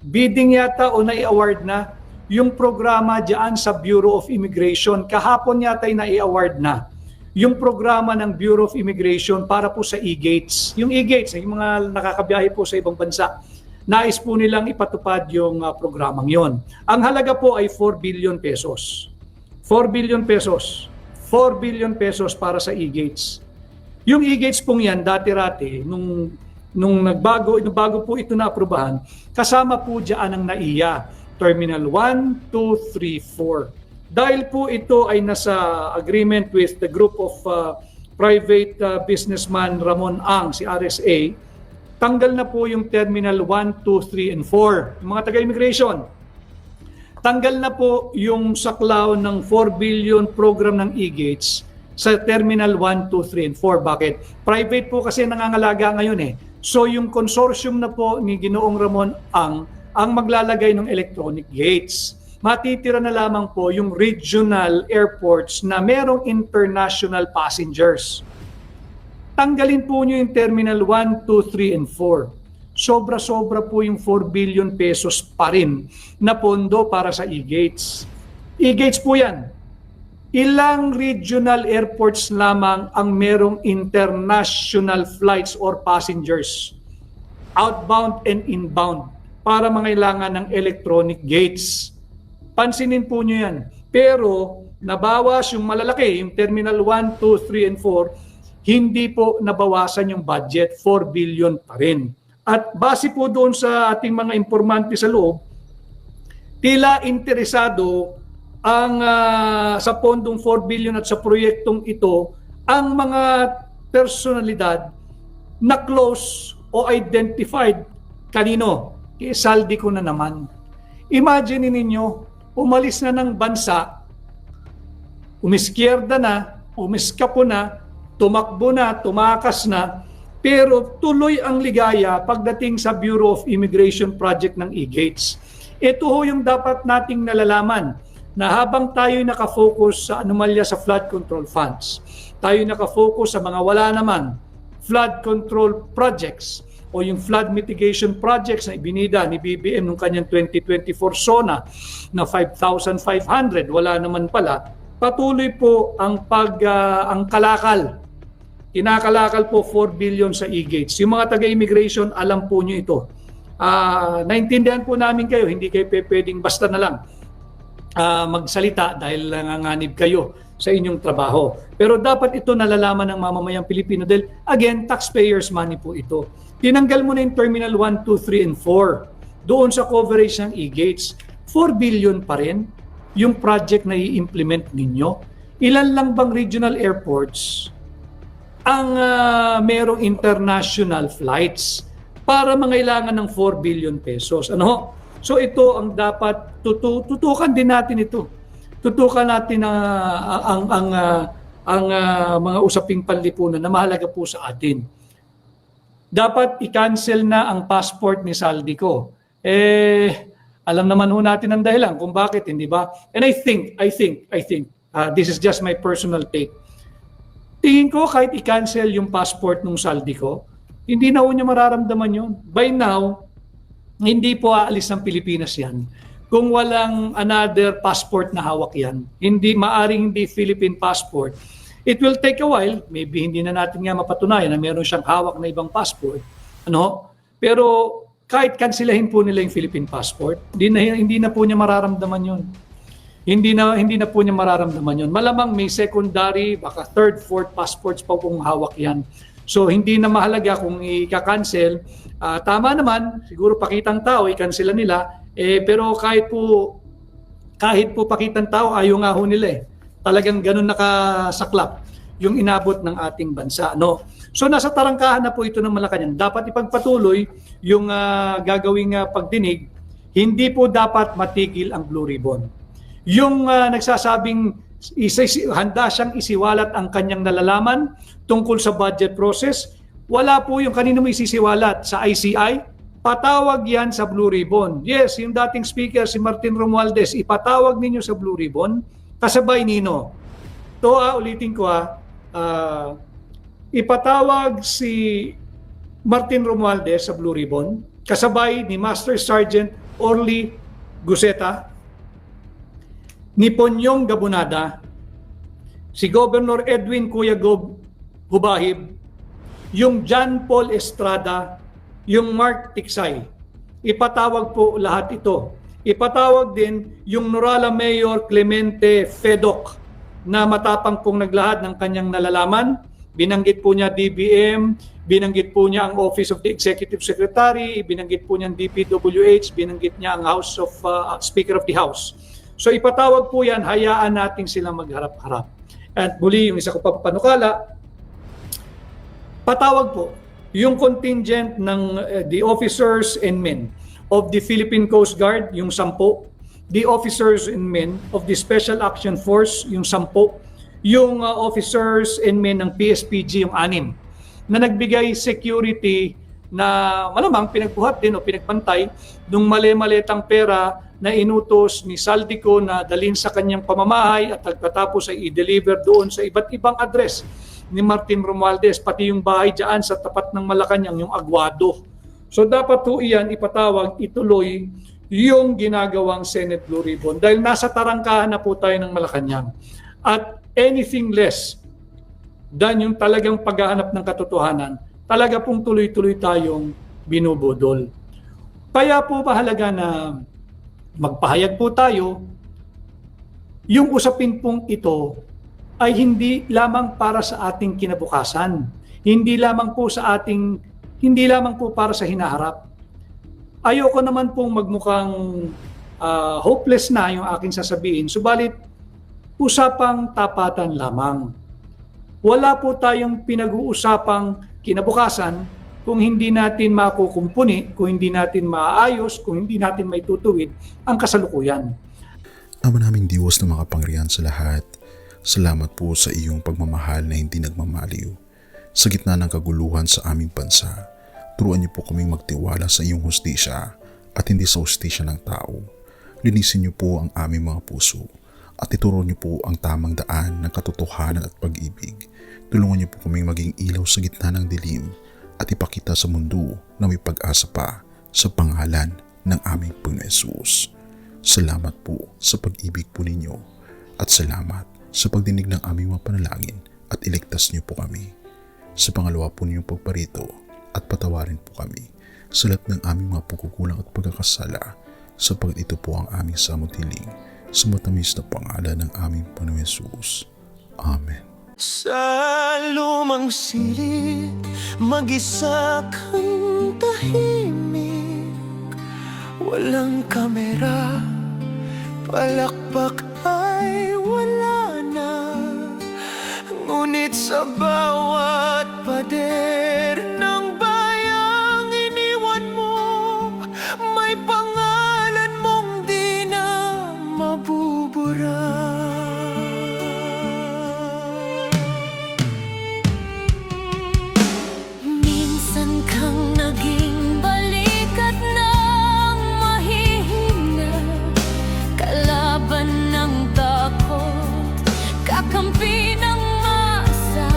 bidding yata o nai-award na yung programa diyan sa Bureau of Immigration. Kahapon yata ay nai-award na yung programa ng Bureau of Immigration para po sa e-gates. Yung e-gates, yung mga nakakabiyahe po sa ibang bansa, nais po nilang ipatupad yung programang yon. Ang halaga po ay 4 billion pesos. 4 billion pesos. 4 billion pesos para sa e-gates. Yung e-gates pong yan, dati-rati, nung bago po ito na-aprobahan, kasama po dyan ang NAIA, Terminal 1, 2, 3, 4. Dahil po ito ay nasa agreement with the group of private businessman Ramon Ang, si RSA, tanggal na po yung Terminal 1, 2, 3, and 4. Yung mga taga-immigration, tanggal na po yung saklaw ng 4 billion program ng e-gates sa Terminal 1, 2, 3, and 4. Bakit? Private po kasi nangangalaga ngayon eh. So yung consortium na po ni Ginoong Ramon ang maglalagay ng electronic gates. Matitira na lamang po yung regional airports na merong international passengers. Tanggalin po nyo yung Terminal 1, 2, 3, and 4. Sobra-sobra po yung 4 billion pesos pa rin na pondo para sa e-gates. E-gates po yan. Ilang regional airports lamang ang merong international flights or passengers, outbound and inbound, para mangailangan ng electronic gates. Pansinin po nyo yan. Pero nabawas yung malalaki, yung Terminal 1, 2, 3, and 4, hindi po nabawasan yung budget, 4 billion pa rin. At base po doon sa ating mga impormante sa loob, tila interesado ang sa pondong 4 billion at sa proyektong ito ang mga personalidad na close o identified. Kanino? Isaldi ko na naman. Imagine ninyo, umalis na ng bansa, umiskierda na, umiskapo na, tumakbo na, tumakas na, pero tuloy ang ligaya pagdating sa Bureau of Immigration Project ng e-gates. Ito ho yung dapat nating nalalaman, na habang tayo nakafocus sa anomalya sa flood control funds, tayo nakafocus sa mga wala naman flood control projects o yung flood mitigation projects na ibinida ni BBM nung kanyang 2024 SONA na 5,500, wala naman pala, patuloy po ang ang kalakal. Kinakalakal po 4 billion sa e-gates. Yung mga taga-immigration, alam po nyo ito. Naintindihan po namin kayo, hindi kayo pwedeng basta na lang magsalita dahil nanganganib kayo sa inyong trabaho. Pero dapat ito nalalaman ng mamamayang Pilipino dahil, again, taxpayers' money po ito. Tinanggal mo na yung Terminal 1, 2, 3, and 4 doon sa coverage ng e-gates. 4 billion pa rin yung project na i-implement ninyo. Ilan lang bang regional airports ang merong international flights para mangailangan ng 4 billion pesos? Ano? So ito ang dapat tutukan din natin ito. Tutukan natin ang mga usaping panlipunan na mahalaga po sa atin. Dapat i-cancel na ang passport ni Saldico. Alam naman ho natin ang dahilan kung bakit, hindi ba? And I think this is just my personal take. Tingin ko kahit i-cancel yung passport ng Saldico, hindi na ho niya mararamdaman yun. By now, hindi po aalis ng Pilipinas yan kung walang another passport na hawak yan. Maaring hindi Philippine passport. It will take a while. Maybe hindi na natin nga mapatunayan na meron siyang hawak na ibang passport. Pero kahit kansilahin po nila yung Philippine passport, hindi na po niya mararamdaman yun. Hindi na po niya mararamdaman yun. Malamang may secondary, baka third, fourth passports pa pong hawak yan. So hindi na mahalaga kung i-cancel. Tama naman, siguro pakitang tao, i-cancela nila. Pero kahit po pakitang tao, ayaw nga ho nila eh. Talagang ganun nakasaklap yung inabot ng ating bansa. No? So nasa tarangkahan na po ito ng Malacanang. Dapat ipagpatuloy yung gagawing pagdinig. Hindi po dapat matigil ang Blue Ribbon. Yung nagsasabing handa siyang isiwalat ang kanyang nalalaman tungkol sa budget process, wala po yung kanino mo isisiwalat sa ICI, patawag yan sa Blue Ribbon. Yes, yung dating speaker si Martin Romualdez, ipatawag ninyo sa Blue Ribbon, kasabay nino. Ulitin ko ipatawag si Martin Romualdez sa Blue Ribbon, kasabay ni Master Sergeant Orly Guseta, ni Ponyong Gabunada, si Governor Edwin Kuya Hubahib, yung John Paul Estrada, yung Mark Tiksay. ipatawag po lahat ito. Ipatawag din yung Nurala Mayor Clemente Fedoc na matapang pong naglahad ng kanyang nalalaman. Binanggit po niya DBM, binanggit po niya ang Office of the Executive Secretary, binanggit po niya ang DPWH, binanggit niya ang Speaker of the House. So ipatawag po yan, hayaan natin silang magharap-harap. At muli, yung isa ko pa panukala, patawag po yung contingent ng the officers and men of the Philippine Coast Guard, yung 10, the officers and men of the Special Action Force, yung 10, yung officers and men ng PSPG, yung 6, na nagbigay security na malamang pinagbuhat din o pinagpantay ng mali-malitang pera na inutos ni Saldico na dalhin sa kanyang pamamahay at pagkatapos ay i-deliver doon sa iba't ibang address ni Martin Romualdez, pati yung bahay dyan sa tapat ng Malacanang, yung Aguado. So dapat po iyan ipatawag, ituloy yung ginagawang Senate Blue Ribbon dahil nasa tarangkahan na po tayo ng Malacanang. At anything less than yung talagang paghahanap ng katotohanan, talaga pong tuloy-tuloy tayong binubudol. Kaya po mahalaga na magpahayag po tayo, yung usapin pong ito ay hindi lamang para sa ating kinabukasan, hindi lamang po para sa hinaharap. Ayoko naman pong magmukhang hopeless na yung aking sasabihin, subalit usapang tapatan lamang. Wala po tayong pinag-uusapang kinabukasan kung hindi natin makukumpuni, kung hindi natin maayos, kung hindi natin maitutuwid ang kasalukuyan. Ama naming Diyos na makapangyarihan sa lahat, salamat po sa iyong pagmamahal na hindi nagmamaliw. Sa gitna ng kaguluhan sa aming bansa, turuan niyo po kaming magtiwala sa iyong hustisya at hindi sa hustisya ng tao. Linisin niyo po ang aming mga puso at ituro niyo po ang tamang daan ng katotohanan at pag-ibig. Tulungan niyo po kaming maging ilaw sa gitna ng dilim at ipakita sa mundo na may pag-asa pa sa pangalan ng aming Panginoon Hesus. Salamat po sa pag-ibig po ninyo at salamat sa pagdinig ng aming mga panalangin at iligtas niyo po kami. Sa pangalawa po ninyong pagparito at patawarin po kami sa lahat ng aming mga pagkukulang at pagkakasala sapagkat ito po ang aming samutiling sa matamis na pangalan ng aming Panginoon Hesus. Amen. Sa lumang silid, mag-isa kang tahimik. Walang kamera, palakpak ay wala na. Ngunit sa bawat pader ng bayang iniwan mo, may pangalan mong di na mabubura. Minsan kang naging balikat ng mahihina, kalaban ng takot, kakampi ng masa.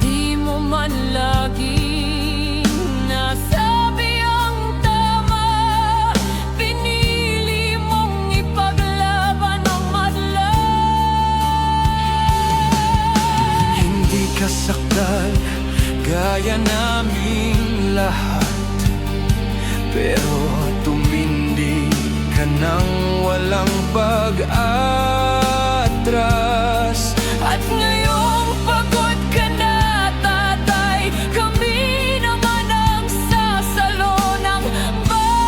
Di mo man laging nasabi ang tama, pinili mong ipaglaban ang madla. Hindi ka sakdal gaya naming lahat, pero tumindi ka ng walang pag-atras. At ngayong pagod ka na, tatay, kami naman ang sasalo ng bawat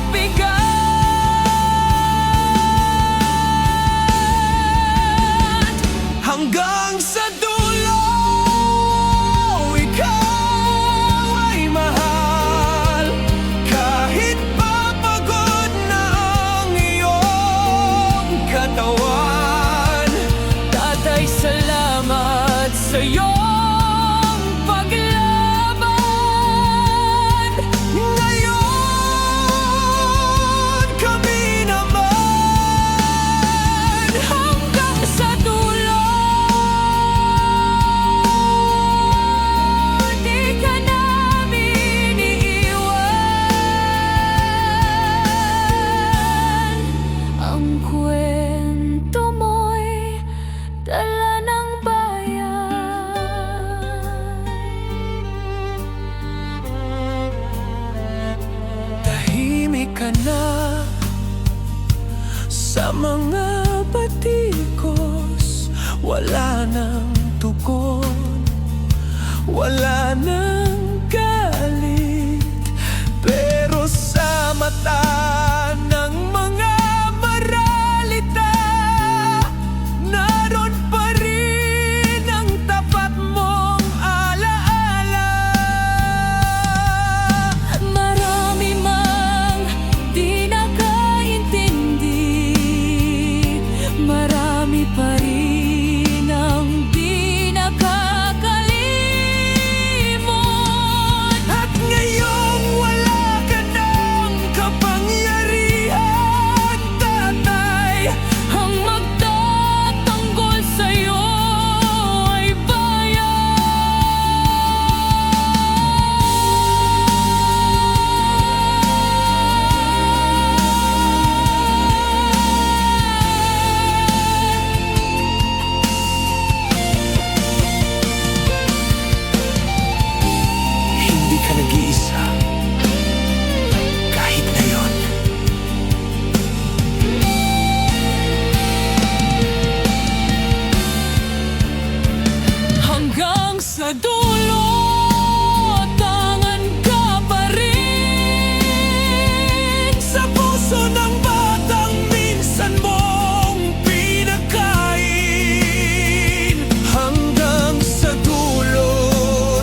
bigat. Hanggang sa dulo, ikaw ay mahal. Kahit papagod na ang ka na sa mga batikos. Wala nang tugon, wala nang galit, pero sa mata ng mga maralita, naroon pa rin ang tapat mong alaala. Marami mang di nakaintindi, marami pa rin ang di nakakalimot. At ngayong wala ka ng kapangyarihan, tatay, Ang magtatanggol sa'yo ay hindi ka nag-iisa kahit ngayon. hanggang sa dulo, tangan ka pa rin. Sa puso ng batang minsan mong pinagkain, hanggang sa dulo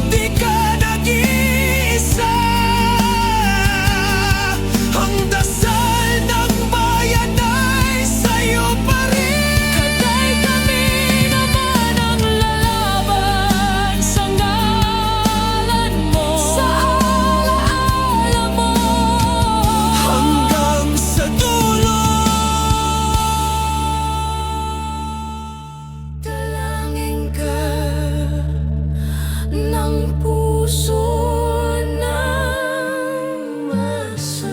di ka nag-iisa. Ang dasal ng bayan ay sa'yo pa rin. Katay kami naman ang lalaban sa ngalan mo, sa alaala mo. Hanggang sa dulo. Dalangin ka ng puso ng masa.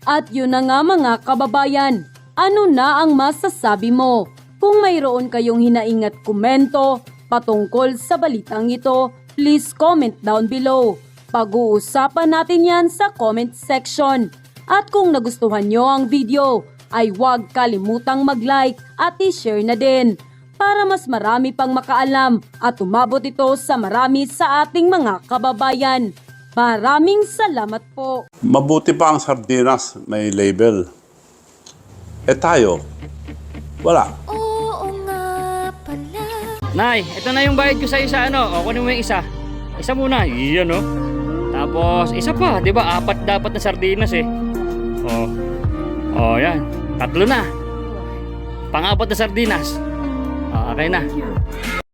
At yun na nga mga kababayan, ano na ang masasabi mo? Kung mayroon kayong hinaing at komento patungkol sa balitang ito, please comment down below. Pag-uusapan natin yan sa comment section. At kung nagustuhan nyo ang video, ay huwag kalimutang mag-like at i-share na din para mas marami pang makaalam at umabot ito sa marami sa ating mga kababayan. Maraming salamat po. Mabuti pa ang sardinas, may label. Eh tayo, wala. Oo nga pala. Nay, ito na yung bayad ko sa isa, ano? O, kunin mo yung isa. Isa muna, iyan, no? Tapos, isa pa, di ba? 4 dapat na sardinas, eh. O, yan. 3 na. Pang-4 na sardinas. O, okay na.